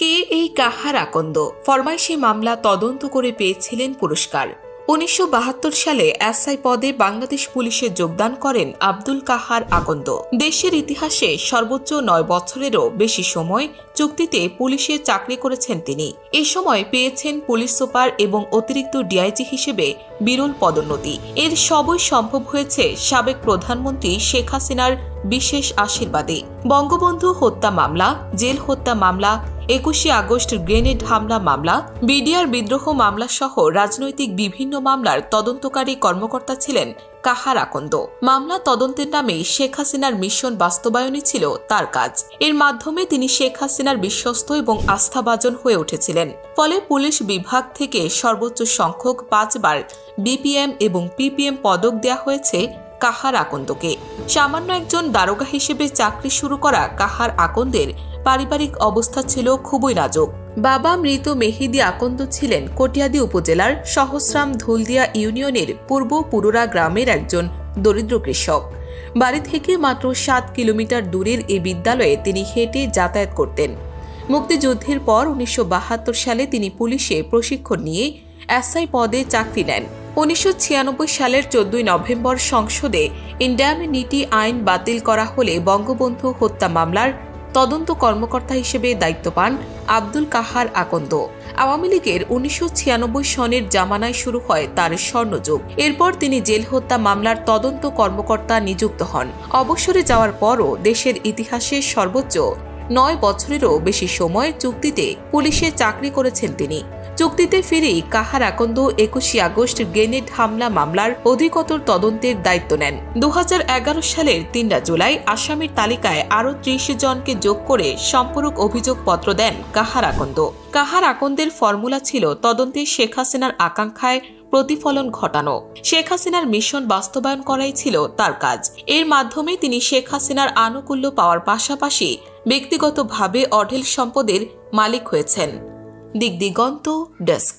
কে এই কাহার আকন্দ ফরমাইশি মামলা তদন্ত করে পেয়েছিলেন পুরস্কার। ১৯৭২ সালে এসআই পদে বাংলাদেশ পুলিশে যোগদান করেন আব্দুল কাহার আকন্দ। দেশের ইতিহাসে সর্বোচ্চ ৯ বছরেরও বেশি সময় চুক্তিতে পুলিশে চাকরি করেছেন তিনি। এ সময় পেয়েছেন পুলিশ সুপার এবং অতিরিক্ত ডিআইজি হিসেবে বিরল পদোন্নতি। এর সবই সম্ভব হয়েছে সাবেক প্রধানমন্ত্রী শেখ হাসিনার বিশেষ আশীর্বাদে। বঙ্গবন্ধু হত্যা মামলা, জেল হত্যা মামলা, ২১শে আগস্ট গ্রেনেড হামলা মামলা, বিডিআর বিদ্রোহ মামলা সহ রাজনৈতিক বিভিন্ন মামলার তদন্তকারী কর্মকর্তা ছিলেন কাহার আকন্দ। মামলা তদন্তের নামে শেখ হাসিনার মিশন বাস্তবায়নই ছিল তার কাজ। এর মাধ্যমে তিনি শেখ হাসিনার বিশ্বস্ত এবং আস্থাভাজন হয়ে উঠেছিলেন। ফলে পুলিশ বিভাগ থেকে সর্বোচ্চ সংখ্যক ৫ বার বিপিএম এবং পিপিএম পদক দেয়া হয়েছে কাহার আকন্দকে। সামান্য একজন দারোগা হিসেবে চাকরি শুরু করা কাহার আকন্দের পারিবারিক অবস্থা ছিল খুবই নাজুক। বাবা মৃত মেহিদি আকন্দ ছিলেন কটিয়াদী উপজেলার সহস্রাম ধুলদিয়া ইউনিয়নের পূর্ব পুরুরা গ্রামের একজন দরিদ্র কৃষক। বাড়ি থেকে মাত্র ৭ কিলোমিটার দূরের এই বিদ্যালয়ে তিনি হেঁটে যাতায়াত করতেন। মুক্তিযুদ্ধের পর ১৯৭২ সালে তিনি পুলিশে প্রশিক্ষণ নিয়ে এসআই পদে চাকরি নেন। ১৯৯৬ সালের ১৪ নভেম্বর সংসদে ইনডেমনিটি আইন বাতিল করা হলে বঙ্গবন্ধু হত্যা মামলার তদন্ত কর্মকর্তা হিসেবে দায়িত্ব পান আব্দুল কাহার আকন্দ। আওয়ামী লীগের ১৯৯৬ সনের জামানায় শুরু হয় তার স্বর্ণযুগ। এরপর তিনি জেল হত্যা মামলার তদন্ত কর্মকর্তা নিযুক্ত হন। অবসরে যাওয়ার পরও দেশের ইতিহাসে সর্বোচ্চ ৯ বছরেরও বেশি সময় চুক্তিতে পুলিশে চাকরি করেছেন তিনি। চুক্তিতে ফিরেই কাহার আকন্দ ২১শে আগস্ট গ্রেনেড হামলা মামলার অধিকতর তদন্তের দায়িত্ব নেন। ২০১১ সালের ৩ জুলাই আসামির তালিকায় আরও ৩০ জনকে যোগ করে সম্পূরক অভিযোগপত্র দেন কাহার আকন্দ। কাহার আকন্দের ফর্মুলা ছিল তদন্তে শেখ হাসিনার আকাঙ্ক্ষায় প্রতিফলন ঘটানো। শেখ হাসিনার মিশন বাস্তবায়ন করাই ছিল তার কাজ। এর মাধ্যমে তিনি শেখ হাসিনার আনুকূল্য পাওয়ার পাশাপাশি ব্যক্তিগতভাবে অঢেল সম্পদের মালিক হয়েছেন। দিগদিগন্ত ডেস্ক।